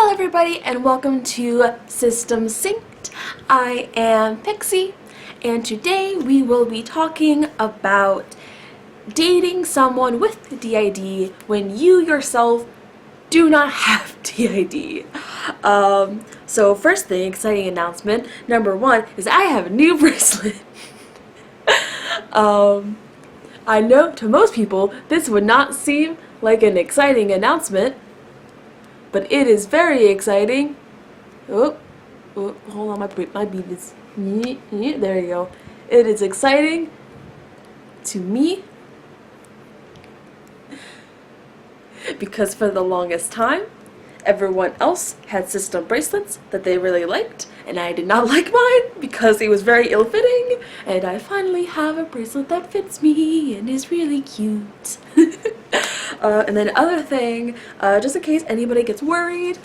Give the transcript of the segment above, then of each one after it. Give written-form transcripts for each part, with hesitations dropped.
Hello everybody and welcome to System Synced. I am Pixie and today we will be talking about dating someone with DID when you yourself do not have DID. So first thing, exciting announcement, number one is I have a new bracelet. I know to most people this would not seem like an exciting announcement, but it is very exciting. Oh, hold on, my bead is, there you go. It is exciting to me because for the longest time, everyone else had system bracelets that they really liked, and I did not like mine because it was very ill-fitting, and I finally have a bracelet that fits me and is really cute. And then other thing, just in case anybody gets worried,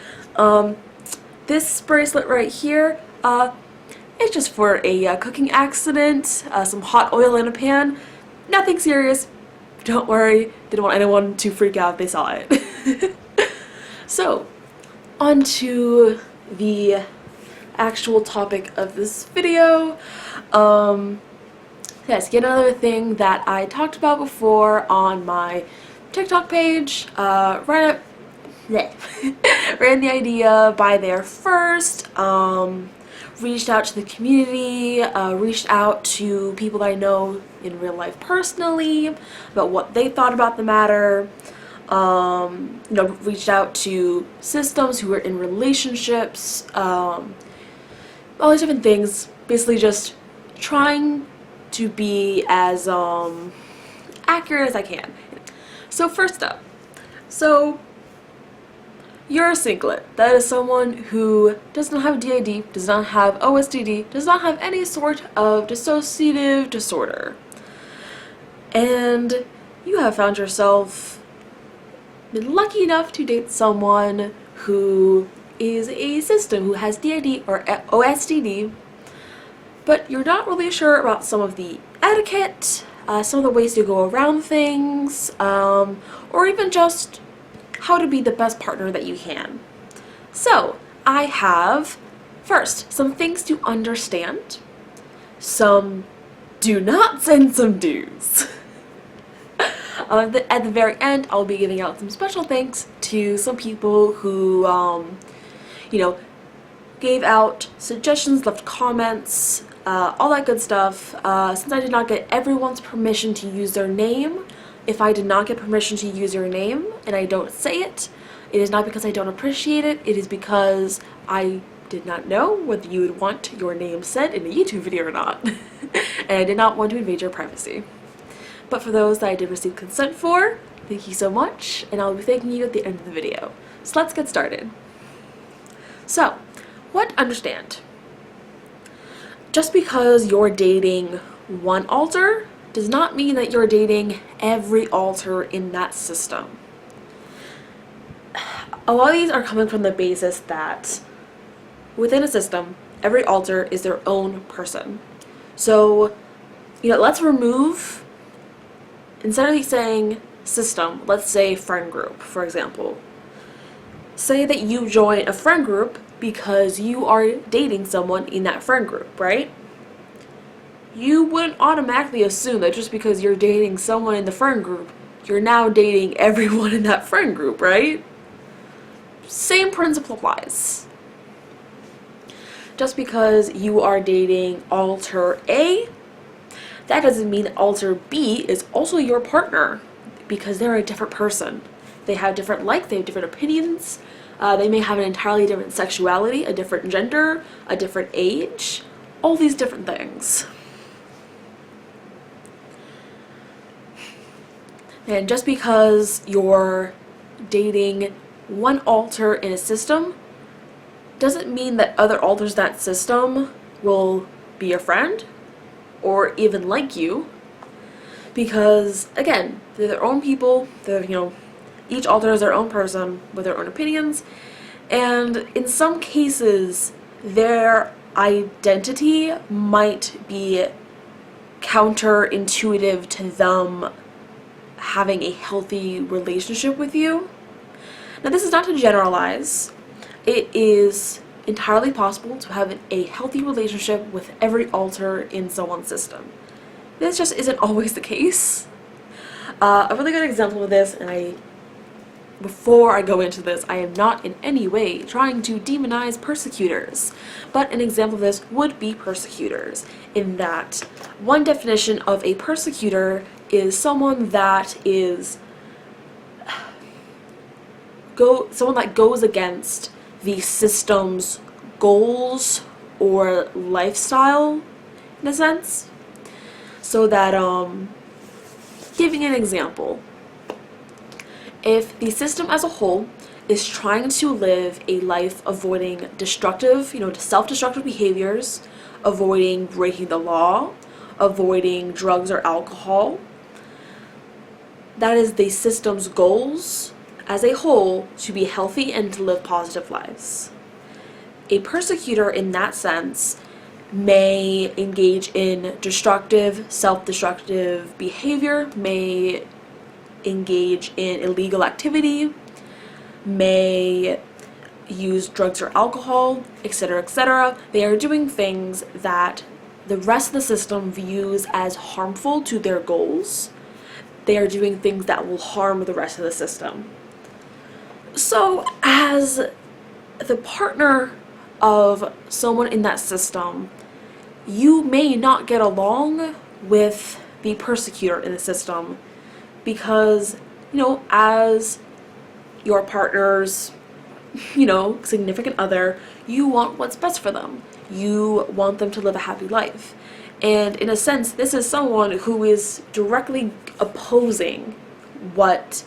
this bracelet right here, it's just for a cooking accident, some hot oil in a pan, nothing serious, don't worry, didn't want anyone to freak out if they saw it. So, on to the actual topic of this video. Yes, yet another thing that I talked about before on my TikTok page, ran the idea by there first, reached out to the community, reached out to people that I know in real life personally about what they thought about the matter, reached out to systems who were in relationships, all these different things, basically just trying to be as accurate as I can. So first up, you're a synclet. That is someone who does not have DID, does not have OSDD, does not have any sort of dissociative disorder. And you have found yourself been lucky enough to date someone who is a system, who has DID or OSDD, but you're not really sure about some of the etiquette, some of the ways to go around things, or even just how to be the best partner that you can. So, I have, first, some things to understand, some do nots, and some do's. At the very end, I'll be giving out some special thanks to some people who, gave out suggestions, left comments, all that good stuff. Since I did not get everyone's permission to use their name, if I did not get permission to use your name and I don't say it, it is not because I don't appreciate it, it is because I did not know whether you would want your name said in a YouTube video or not. And I did not want to invade your privacy. But for those that I did receive consent for, thank you so much, and I'll be thanking you at the end of the video. So let's get started. So, what to understand? Just because you're dating one alter does not mean that you're dating every alter in that system. A lot of these are coming from the basis that within a system, every alter is their own person. So, let's remove, instead of saying system, let's say friend group, for example. Say that you join a friend group because you are dating someone in that friend group, right? You wouldn't automatically assume that just because you're dating someone in the friend group, you're now dating everyone in that friend group, right? Same principle applies. Just because you are dating alter A, that doesn't mean alter B is also your partner, because they're a different person. They have different likes, they have different opinions, they may have an entirely different sexuality, a different gender, a different age, all these different things. And just because you're dating one alter in a system doesn't mean that other alters in that system will be your friend or even like you, because again, they're their own people, they're, each alter is their own person with their own opinions, and in some cases their identity might be counterintuitive to them having a healthy relationship with you. Now, this is not to generalize, it is entirely possible to have a healthy relationship with every alter in someone's system. This just isn't always the case. A really good example of this, and before I go into this, I am not in any way trying to demonize persecutors, but an example of this would be persecutors, in that one definition of a persecutor is someone that is someone that goes against the system's goals or lifestyle, in a sense. So that, giving an example, if the system as a whole is trying to live a life avoiding destructive, self-destructive behaviors, avoiding breaking the law, avoiding drugs or alcohol, that is the system's goals as a whole, to be healthy and to live positive lives. A persecutor in that sense may engage in destructive, self-destructive behavior, may engage in illegal activity, may use drugs or alcohol, etc., etc. They are doing things that the rest of the system views as harmful to their goals. They are doing things that will harm the rest of the system. So, as the partner of someone in that system, you may not get along with the persecutor in the system because, as your partner's, significant other, you want what's best for them. You want them to live a happy life. And in a sense, this is someone who is directly opposing what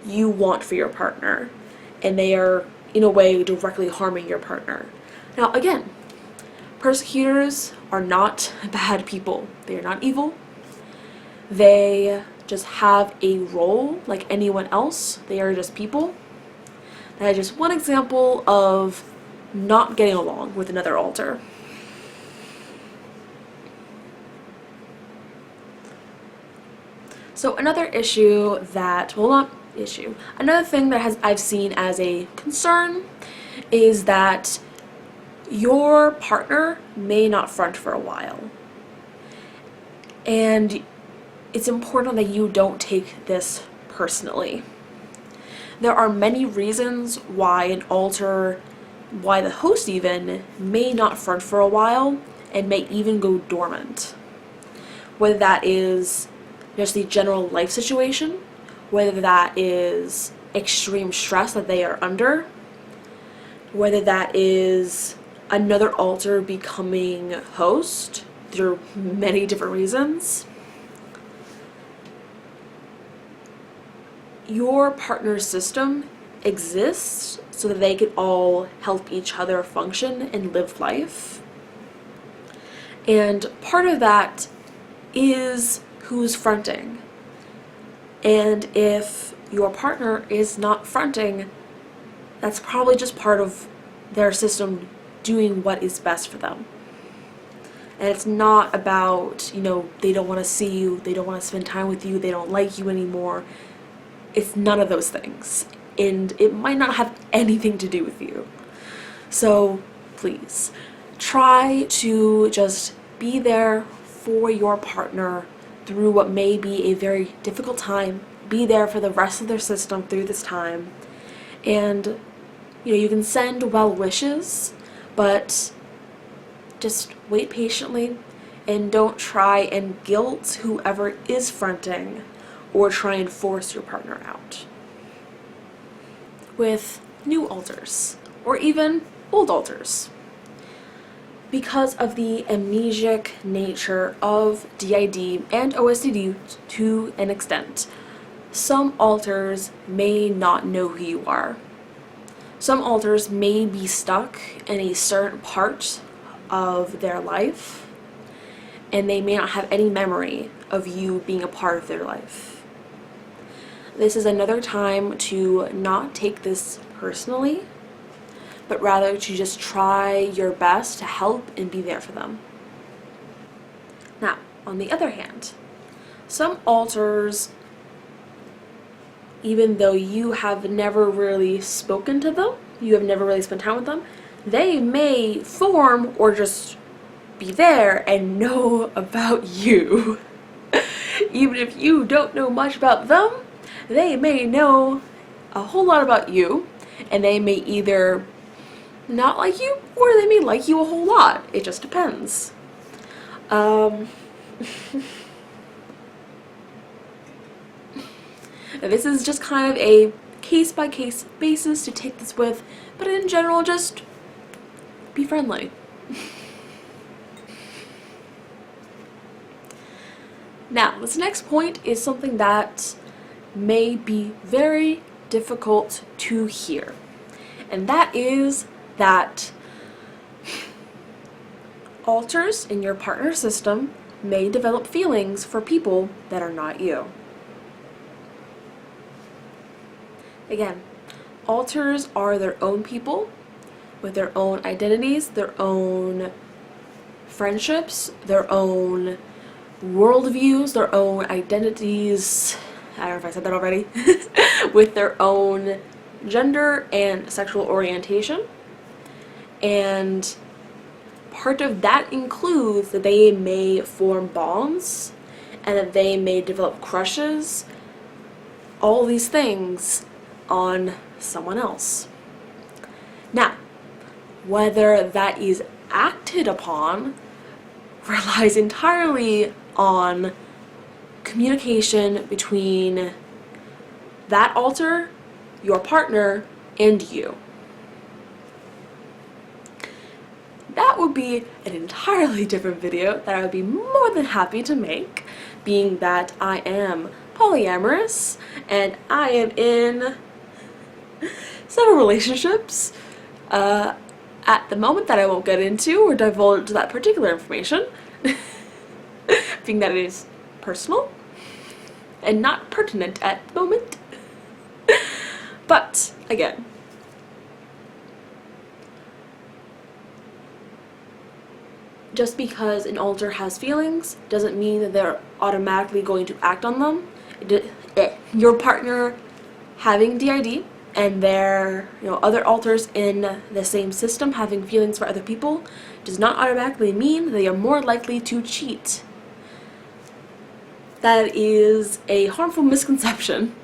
you want for your partner. And they are, in a way, directly harming your partner. Now, again, persecutors are not bad people. They are not evil. They just have a role like anyone else. They are just people. That is just one example of not getting along with another alter. So another issue that, another thing that I've seen as a concern is that your partner may not front for a while. And it's important that you don't take this personally. There are many reasons why the host even, may not front for a while and may even go dormant. Whether that is just the general life situation, whether that is extreme stress that they are under, whether that is another alter becoming host. There are many different reasons. Your partner's system exists so that they can all help each other function and live life. And part of that is who's fronting. And if your partner is not fronting, that's probably just part of their system doing what is best for them. And it's not about, they don't want to see you, they don't want to spend time with you, they don't like you anymore. It's none of those things. And it might not have anything to do with you. So please, try to just be there for your partner through what may be a very difficult time. Be there for the rest of their system through this time. And, you can send well wishes, but just wait patiently and don't try and guilt whoever is fronting or try and force your partner out. With new alters, or even old alters, because of the amnesic nature of DID and OSDD to an extent, some alters may not know who you are. Some alters may be stuck in a certain part of their life, and they may not have any memory of you being a part of their life. This is another time to not take this personally, but rather to just try your best to help and be there for them. Now, on the other hand, some alters even though you have never really spoken to them, you have never really spent time with them, they may form or just be there and know about you. Even if you don't know much about them, they may know a whole lot about you, and they may either not like you, or they may like you a whole lot. It just depends. This is just kind of a case-by-case basis to take this with, but in general, just be friendly. Now, this next point is something that may be very difficult to hear, and that is that alters in your partner system may develop feelings for people that are not you. Again, alters are their own people with their own identities, their own friendships, their own worldviews, their own identities, I don't know if I said that already, with their own gender and sexual orientation. And part of that includes that they may form bonds and that they may develop crushes, all these things on someone else. Now, whether that is acted upon relies entirely on communication between that alter, your partner, and you. That would be an entirely different video that I would be more than happy to make, being that I am polyamorous and I am in several relationships at the moment that I won't get into or divulge that particular information, being that it is personal and not pertinent at the moment. But again, just because an alter has feelings doesn't mean that they're automatically going to act on them. Your partner having DID and their other alters in the same system having feelings for other people does not automatically mean they are more likely to cheat. That is a harmful misconception.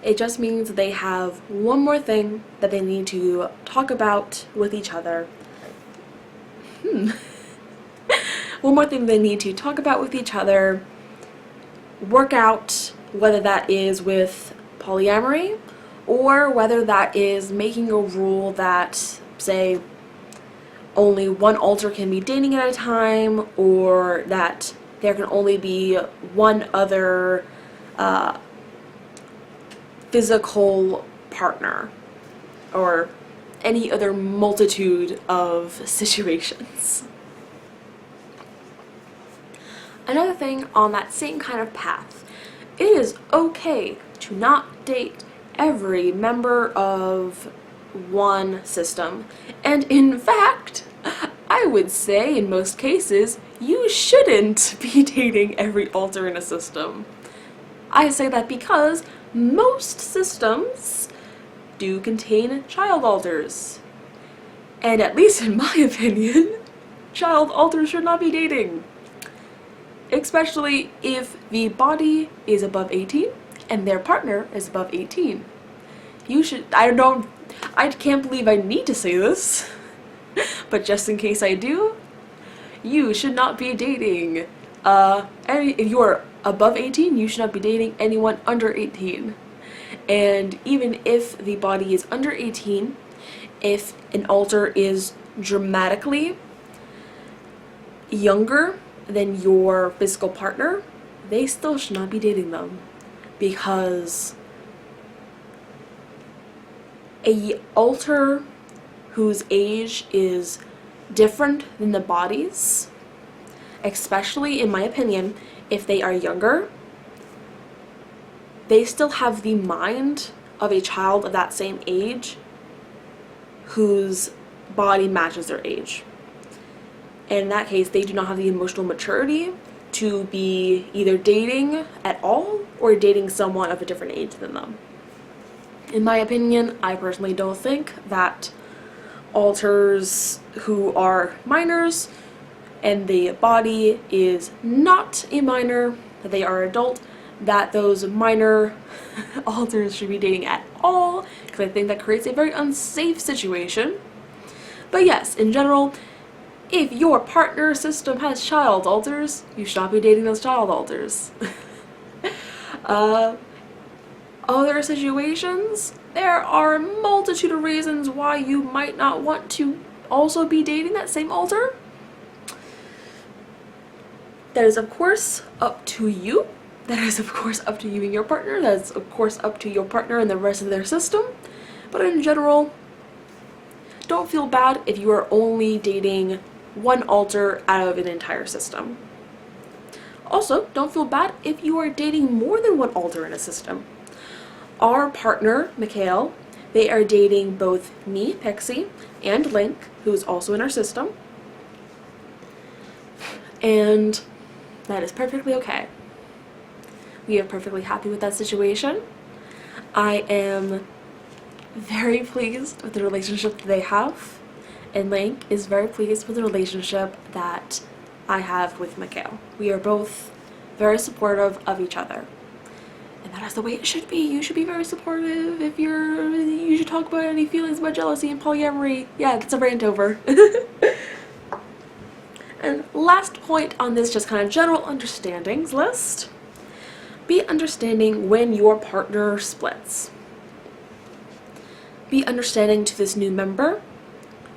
It just means they have one more thing that they need to talk about with each other. One more thing they need to talk about with each other, work out, whether that is with polyamory or whether that is making a rule that, say, only one alter can be dating at a time, or that there can only be one other physical partner, or any other multitude of situations. Another thing on that same kind of path, it is okay to not date every member of one system, and in fact, I would say in most cases, you shouldn't be dating every alter in a system. I say that because most systems do contain child alters. And at least in my opinion, child alters should not be dating. Especially if the body is above 18 and their partner is above 18. You should, I can't believe I need to say this, but just in case I do, you should not be dating, if you are above 18, you should not be dating anyone under 18. And even if the body is under 18, if an alter is dramatically younger than your physical partner, they still should not be dating them, because a alter whose age is different than the body's, especially in my opinion, if they are younger, they still have the mind of a child of that same age whose body matches their age. And in that case, they do not have the emotional maturity to be either dating at all or dating someone of a different age than them. In my opinion, I personally don't think that alters who are minors and the body is not a minor, that they are adult, that those minor alters should be dating at all, because I think that creates a very unsafe situation. But yes, in general, if your partner system has child alters, you should not be dating those child alters. Other situations, there are a multitude of reasons why you might not want to also be dating that same alter. That is of course up to you. That is of course up to you and your partner. That is of course up to your partner and the rest of their system. But in general, don't feel bad if you are only dating one alter out of an entire system. Also, don't feel bad if you are dating more than one alter in a system. Our partner, Mikhail, they are dating both me, Pixie, and Link, who is also in our system. And that is perfectly okay. We are perfectly happy with that situation. I am very pleased with the relationship that they have, and Link is very pleased with the relationship that I have with Mikhail. We are both very supportive of each other. And that is the way it should be. You should be very supportive. You should talk about any feelings about jealousy and polyamory. Yeah, that's a rant over. And last point on this just kind of general understandings list. Be understanding when your partner splits. Be understanding to this new member.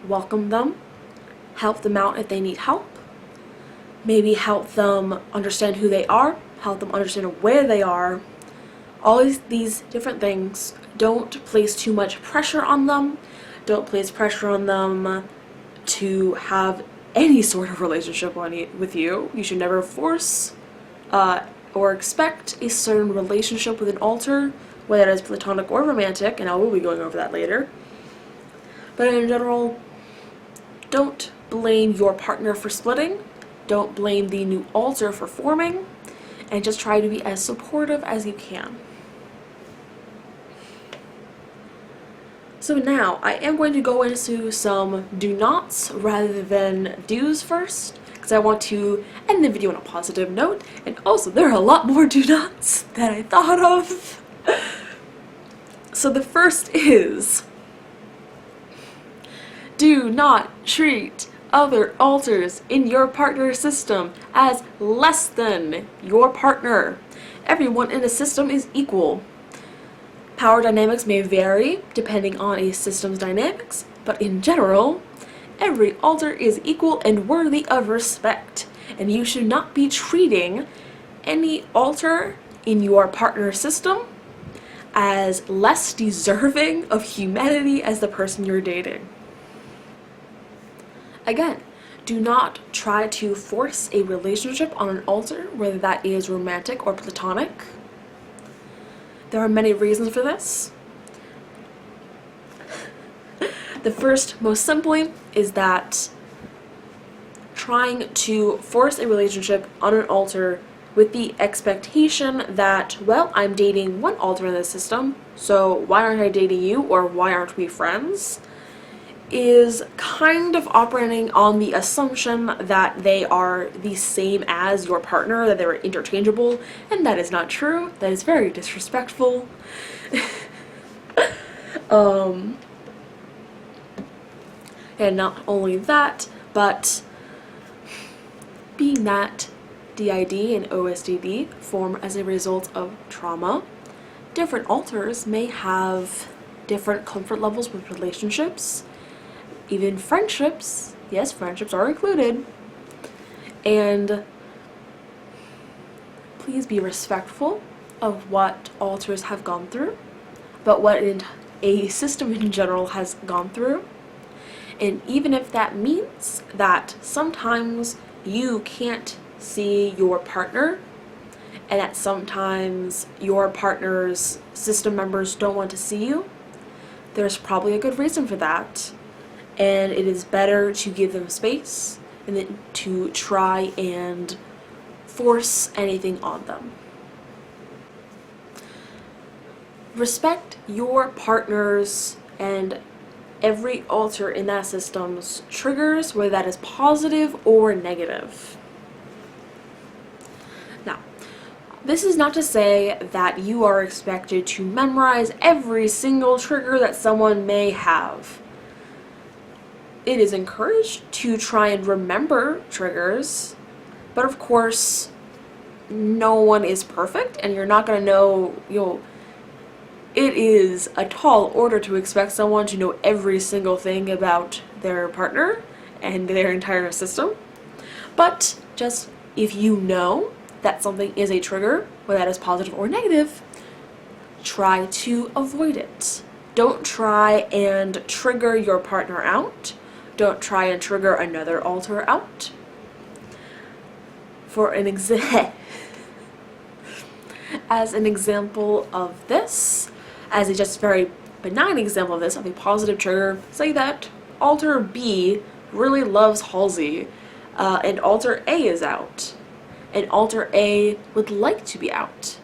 Welcome them. Help them out if they need help. Maybe help them understand who they are. Help them understand where they are. All these different things. Don't place too much pressure on them. Don't place pressure on them to have any sort of relationship with you. You should never force or expect a certain relationship with an alter, whether it is platonic or romantic, and I will be going over that later. But in general, don't blame your partner for splitting. Don't blame the new alter for forming, and just try to be as supportive as you can. So now, I am going to go into some do nots rather than do's first, because I want to end the video on a positive note, and also there are a lot more do nots that I thought of. So the first is, do not treat other alters in your partner system as less than your partner. Everyone in a system is equal. Power dynamics may vary depending on a system's dynamics, but in general, every alter is equal and worthy of respect, and you should not be treating any alter in your partner system as less deserving of humanity as the person you're dating. Again, do not try to force a relationship on an alter, whether that is romantic or platonic. There are many reasons for this. The first, most simply, is that trying to force a relationship on an alter with the expectation that, well, I'm dating one alter in this system, so why aren't I dating you, or why aren't we friends, is kind of operating on the assumption that they are the same as your partner, that they're interchangeable, and that is not true. That is very disrespectful. And not only that, but being that DID and OSDD form as a result of trauma, different alters may have different comfort levels with relationships, even friendships. Yes, friendships are included. And please be respectful of what alters have gone through, but what a system in general has gone through. And even if that means that sometimes you can't see your partner, and that sometimes your partner's system members don't want to see you, there's probably a good reason for that. And it is better to give them space and then to try and force anything on them. Respect your partner's and every alter in that system's triggers, whether that is positive or negative. Now, this is not to say that you are expected to memorize every single trigger that someone may have. It is encouraged to try and remember triggers, but of course, no one is perfect, and you're not going to know, it is a tall order to expect someone to know every single thing about their partner and their entire system. But just if you know that something is a trigger, whether that is positive or negative, try to avoid it. Don't try and trigger your partner out. Don't try and trigger another alter out. For an as an example of this, as a just very benign example of this, of a positive trigger, say that alter B really loves Halsey, and alter A is out, and alter A would like to be out.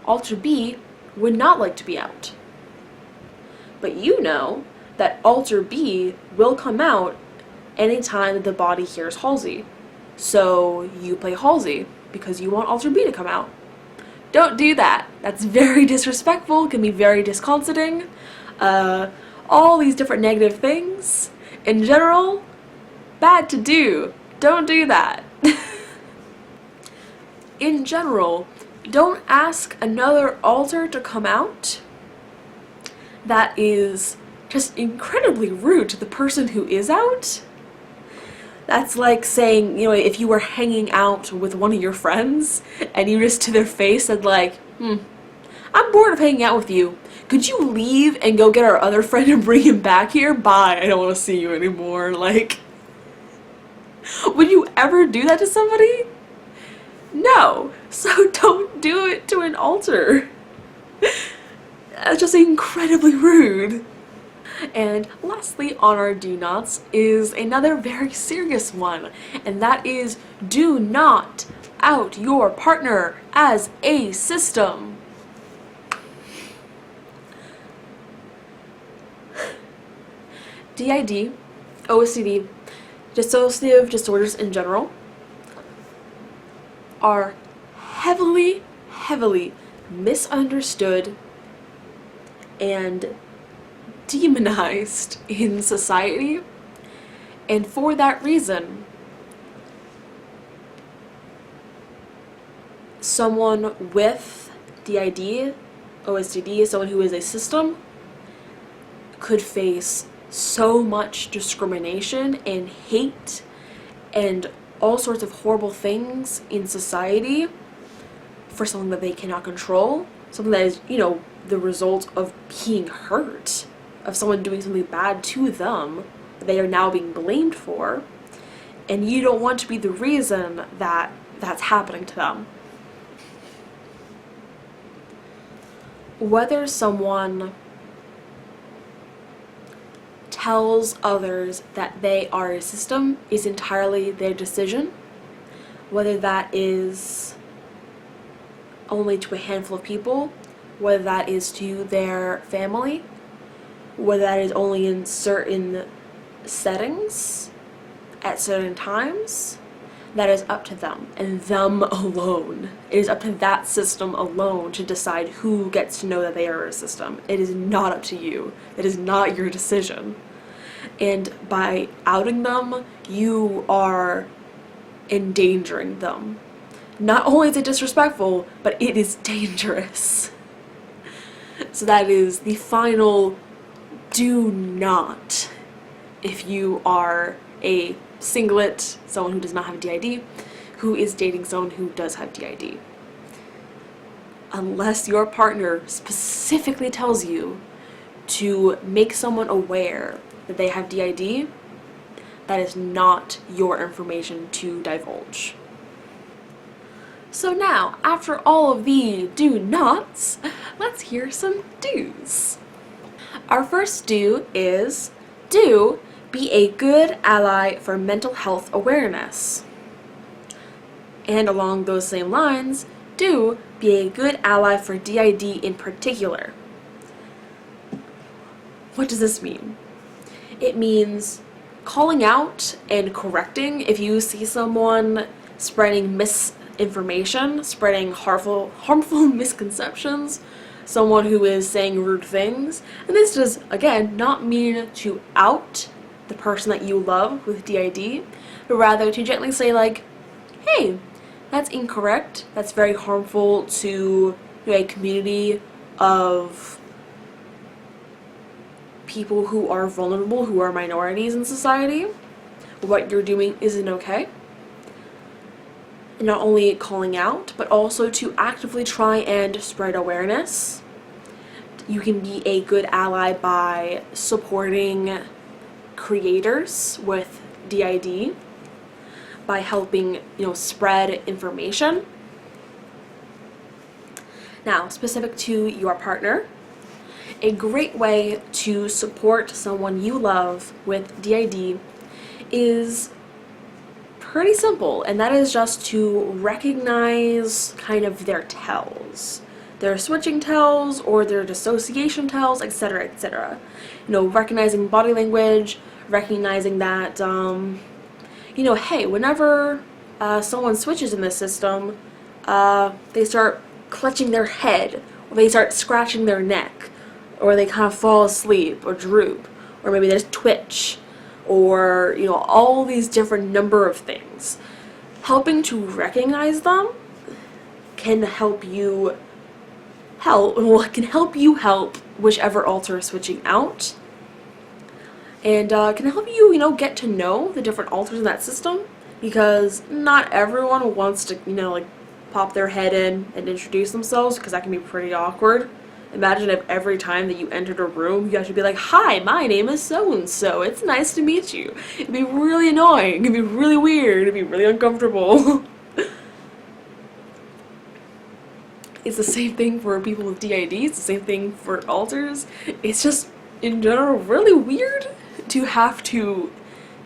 Alter B would not like to be out. But you know that alter B will come out anytime that the body hears Halsey. So you play Halsey because you want alter B to come out. Don't do that. That's very disrespectful, can be very disconcerting. All these different negative things. In general, bad to do. Don't do that. In general, don't ask another alter to come out. That is just incredibly rude to the person who is out. That's like saying, if you were hanging out with one of your friends and you just to their face said like, I'm bored of hanging out with you. Could you leave and go get our other friend and bring him back here? Bye, I don't want to see you anymore. Like, would you ever do that to somebody? No. So don't do it to an alter. That's just incredibly rude. And lastly on our do nots is another very serious one, and that is do not out your partner as a system. DID, OCD, dissociative disorders in general are heavily misunderstood and demonized in society, and for that reason, someone with DID, OSDD, someone who is a system, could face so much discrimination and hate and all sorts of horrible things in society for something that they cannot control, something that is, the result of being hurt, of someone doing something bad to them that they are now being blamed for, and you don't want to be the reason that that's happening to them. Whether someone tells others that they are a system is entirely their decision, whether that is only to a handful of people, whether that is to their family, whether that is only in certain settings at certain times, that is up to them and them alone. It is up to that system alone to decide who gets to know that they are a system. It is not up to you. It is not your decision. And by outing them, you are endangering them. Not only is it disrespectful, but it is dangerous. So that is the final do not, if you are a singlet, someone who does not have a DID, who is dating someone who does have DID. Unless your partner specifically tells you to make someone aware that they have DID, that is not your information to divulge. So now, after all of the do nots, let's hear some do's. Our first do is be a good ally for mental health awareness. And along those same lines, do be a good ally for DID in particular. What does this mean? It means calling out and correcting if you see someone spreading misinformation, spreading harmful misconceptions, someone who is saying rude things. And this does, again, not mean to out the person that you love with DID, but rather to gently say like, hey, that's incorrect, that's very harmful to a community of people who are vulnerable, who are minorities in society. What you're doing isn't okay. And not only calling out, but also to actively try and spread awareness. You can be a good ally by supporting creators with DID, by helping, spread information. Now, specific to your partner, a great way to support someone you love with DID is pretty simple, and that is just to recognize kind of their tells. Their switching tells or their dissociation tells, etc., etc. Recognizing body language, recognizing that, hey, whenever someone switches in this system, they start clutching their head, or they start scratching their neck, or they kind of fall asleep or droop, or maybe they just twitch, or all these different number of things. Helping to recognize them can help you help whichever alter is switching out, and can help you get to know the different alters in that system, because not everyone wants to pop their head in and introduce themselves, because that can be pretty awkward. Imagine if every time that you entered a room, you have to be like, hi, my name is so-and-so, it's nice to meet you. It'd be really annoying, it'd be really weird, it'd be really uncomfortable. It's the same thing for people with DID, it's the same thing for alters. It's just, in general, really weird to have to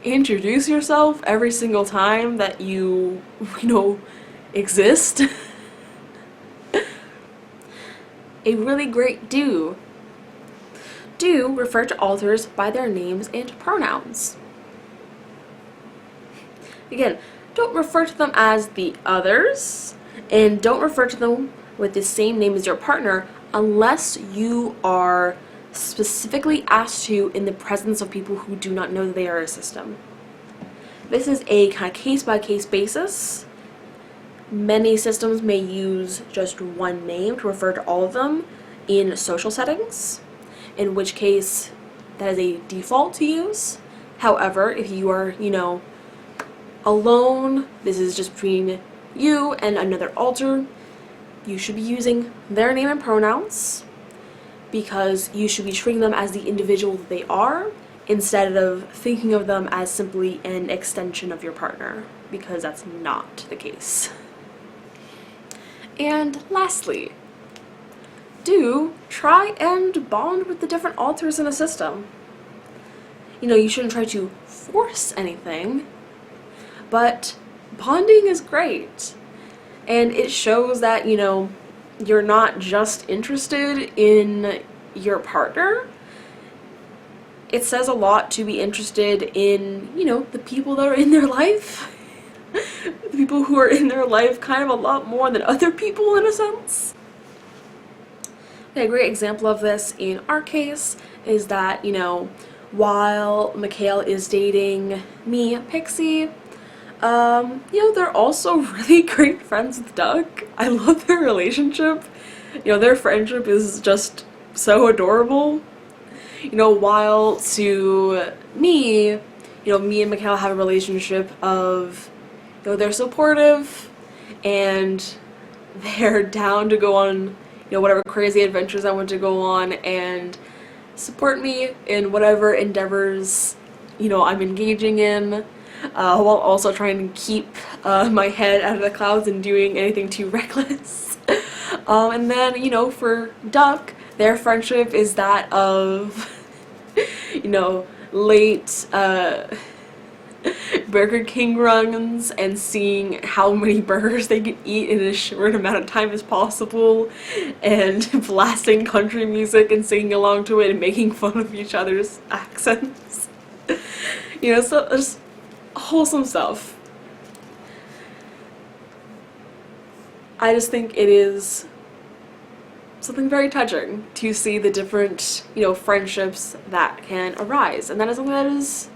introduce yourself every single time that you exist. A really great do. Do refer to alters by their names and pronouns. Again, don't refer to them as the others, and don't refer to them with the same name as your partner unless you are specifically asked to in the presence of people who do not know that they are a system. This is a kind of case-by-case basis. Many systems may use just one name to refer to all of them in social settings, in which case that is a default to use. However, if you are, alone, this is just between you and another alter, you should be using their name and pronouns, because you should be treating them as the individual that they are, instead of thinking of them as simply an extension of your partner, because that's not the case. And lastly, do try and bond with the different alters in a system. You shouldn't try to force anything, but bonding is great. And it shows that, you're not just interested in your partner. It says a lot to be interested in, the people that are in their life. The people who are in their life kind of a lot more than other people, in a sense. A great example of this in our case is that, while Mikhail is dating me, Pixie, they're also really great friends with Duck. I love their relationship. Their friendship is just so adorable. While to me, me and Mikhail have a relationship of, they're supportive and they're down to go on, whatever crazy adventures I want to go on, and support me in whatever endeavors, I'm engaging in, while also trying to keep my head out of the clouds and doing anything too reckless. And then, for Duck, their friendship is that of, late Burger King runs and seeing how many burgers they can eat in as short amount of time as possible, and blasting country music and singing along to it and making fun of each other's accents. You know, so just wholesome stuff. I just think it is something very touching to see the different, you know, friendships that can arise, and that is something that is,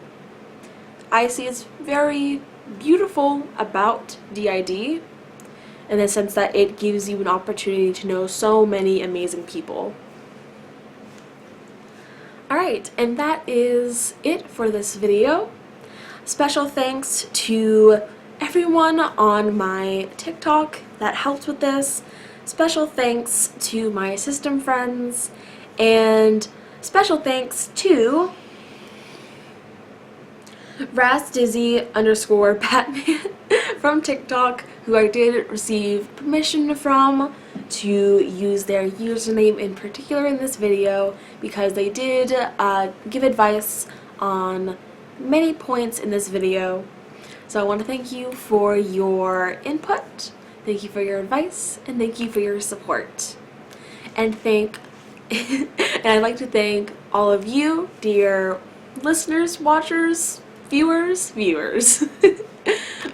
I see as very beautiful about DID, in the sense that it gives you an opportunity to know so many amazing people. Alright, and that is it for this video. Special thanks to everyone on my TikTok that helped with this. Special thanks to my system friends, and special thanks to RazDizzy_Batman from TikTok, who I did receive permission from to use their username in particular in this video, because they did give advice on many points in this video. So I want to thank you for your input, thank you for your advice, and thank you for your support. And I'd like to thank all of you, dear listeners, watchers, viewers,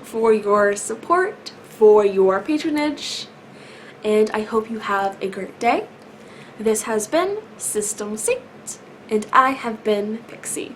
for your support, for your patronage, and I hope you have a great day. This has been System Synced, and I have been Pixie.